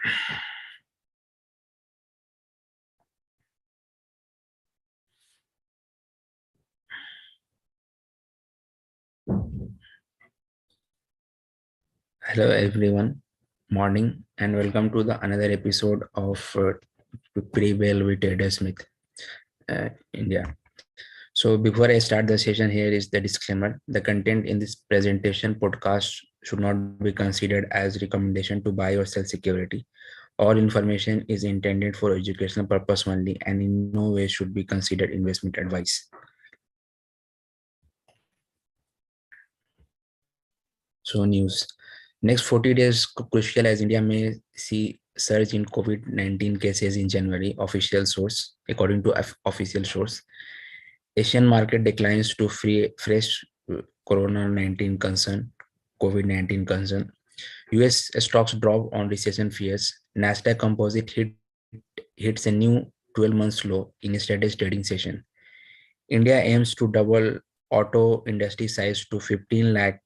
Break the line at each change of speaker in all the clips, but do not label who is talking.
Hello everyone, morning and welcome to the another episode of Pre-Bell with TraderSmith, India. So before I start the session, here is the disclaimer. The content in this presentation podcast should not be considered as recommendation to buy or sell security. All information is intended for educational purpose only and in no way should be considered investment advice. So news. Next 40 days crucial as India may see surge in COVID-19 cases in January, official source, according to official source. Asian market declines to fresh Corona-19 concern, COVID-19 concern. US stocks drop on recession fears. Nasdaq Composite hits a new 12 months low in yesterday's trading session. India aims to double auto industry size to 15 lakh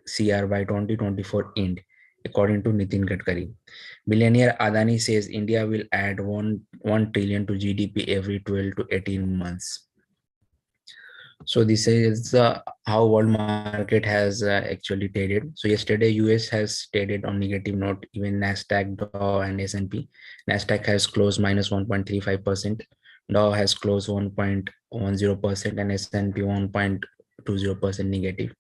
CR by 2024 end, according to Nitin Gadkari. Billionaire Adani says India will add 1 trillion to GDP every 12 to 18 months. So this is how world market has actually traded. So yesterday US has traded on negative note, even Nasdaq, Dow and S&P. Nasdaq has closed minus 1.35%, Dow has closed 1.10% and S&P 1.20% negative.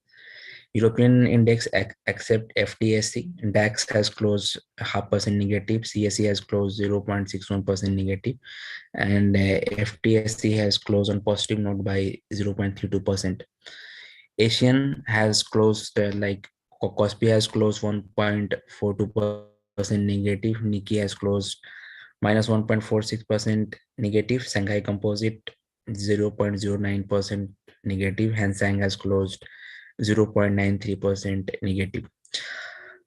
European index except FTSE, DAX has closed 0.5% negative, CSE has closed 0.61% negative, and FTSE has closed on positive note by 0.32%. Asian has closed like Kospi has closed 1.42% negative, Nikkei has closed minus 1.46% negative, Shanghai Composite 0.09% negative, Hang Seng has closed 0.93% negative.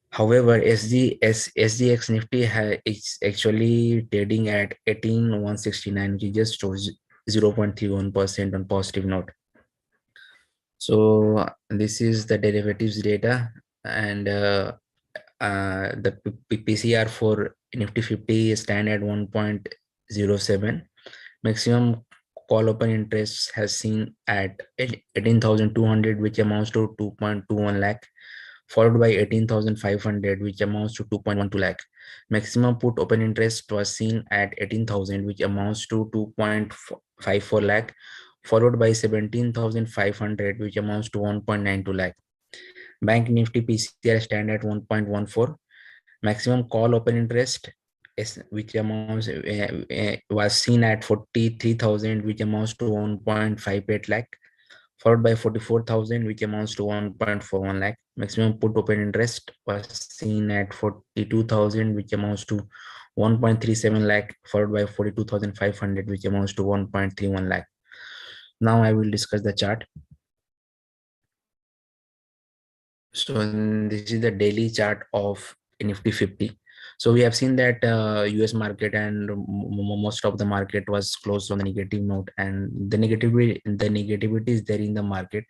However, SGX Nifty is actually trading at 18,169, which just shows 0.31% on positive note. So this is the derivatives data, and the PCR for Nifty 50 stand at 1.07. Maximum call open interest has seen at 18,200, which amounts to 2.21 lakh, followed by 18,500, which amounts to 2.12 lakh. Maximum put open interest was seen at 18,000, which amounts to 2.54 lakh, followed by 17,500, which amounts to 1.92 lakh. Bank Nifty PCR stand at 1.14. Maximum call open interest which amounts was seen at 43,000, which amounts to 1.58 lakh, followed by 44,000, which amounts to 1.41 lakh. Maximum put open interest was seen at 42,000, which amounts to 1.37 lakh, followed by 42,500, which amounts to 1.31 lakh. Now I will discuss the chart. So this is the daily chart of Nifty 50. So we have seen that US market and most of the market was closed on the negative note, and the negativity is there in the market.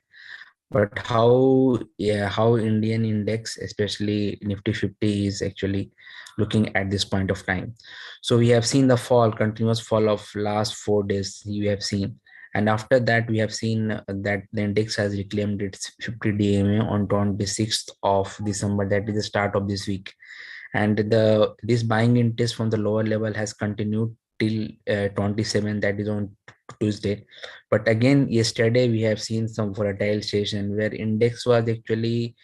But how Indian index, especially Nifty 50, is actually looking at this point of time. So we have seen the continuous fall of last 4 days. You have seen, and after that we have seen that the index has reclaimed its 50 DMA on 26th of December. That is the start of this week, and this buying interest from the lower level has continued till 27, that is on Tuesday. But again yesterday we have seen some volatile session where index was actually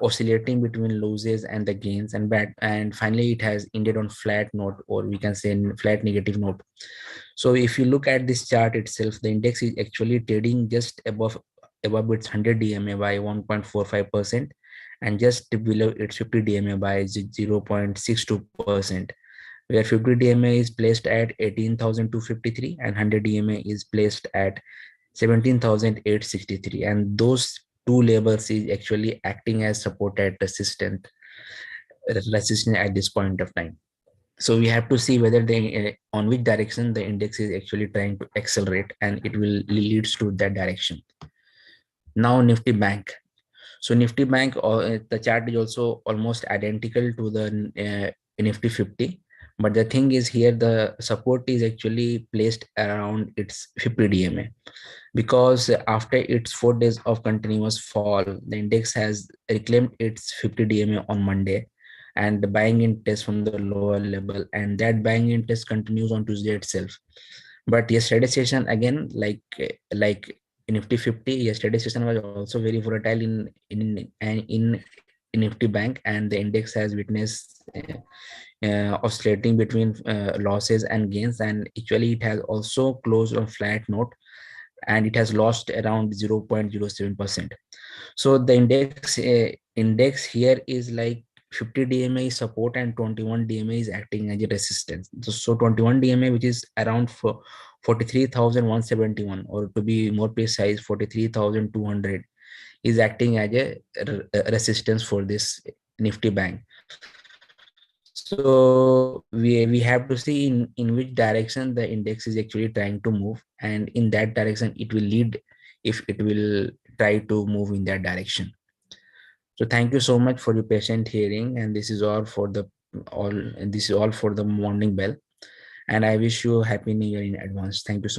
oscillating between losses and the gains and bad, and finally it has ended on flat note, or we can say flat negative note. So if you look at this chart itself, the index is actually trading just above its 100 DMA by 1.45%, and just below its 50 DMA by 0.62%, where 50 DMA is placed at 18,253 and 100 DMA is placed at 17,863, and those two labels is actually acting as support and resistance at this point of time. So we have to see whether they on which direction the index is actually trying to accelerate, and it will leads to that direction. Now Nifty Bank. So Nifty Bank, the chart is also almost identical to the Nifty 50. But the thing is here, the support is actually placed around its 50 DMA, because after its 4 days of continuous fall, the index has reclaimed its 50 DMA on Monday, and the buying interest from the lower level, and that buying interest continues on Tuesday itself. But yesterday's session again, like Nifty 50, yesterday's session was also very volatile in Nifty Bank, and the index has witnessed oscillating between losses and gains, and actually it has also closed on flat note, and it has lost around 0.07%. So the index here is like 50 DMA is support and 21 DMA is acting as a resistance. So 21 DMA, which is around 43,171, or to be more precise, 43,200, is acting as a resistance for this Nifty Bank. So we have to see in which direction the index is actually trying to move, and in that direction it will lead if it will try to move in that direction. So thank you so much for your patient hearing, and this is all for the all and this is all for the morning bell, and I wish you happy new year in advance. Thank you so much.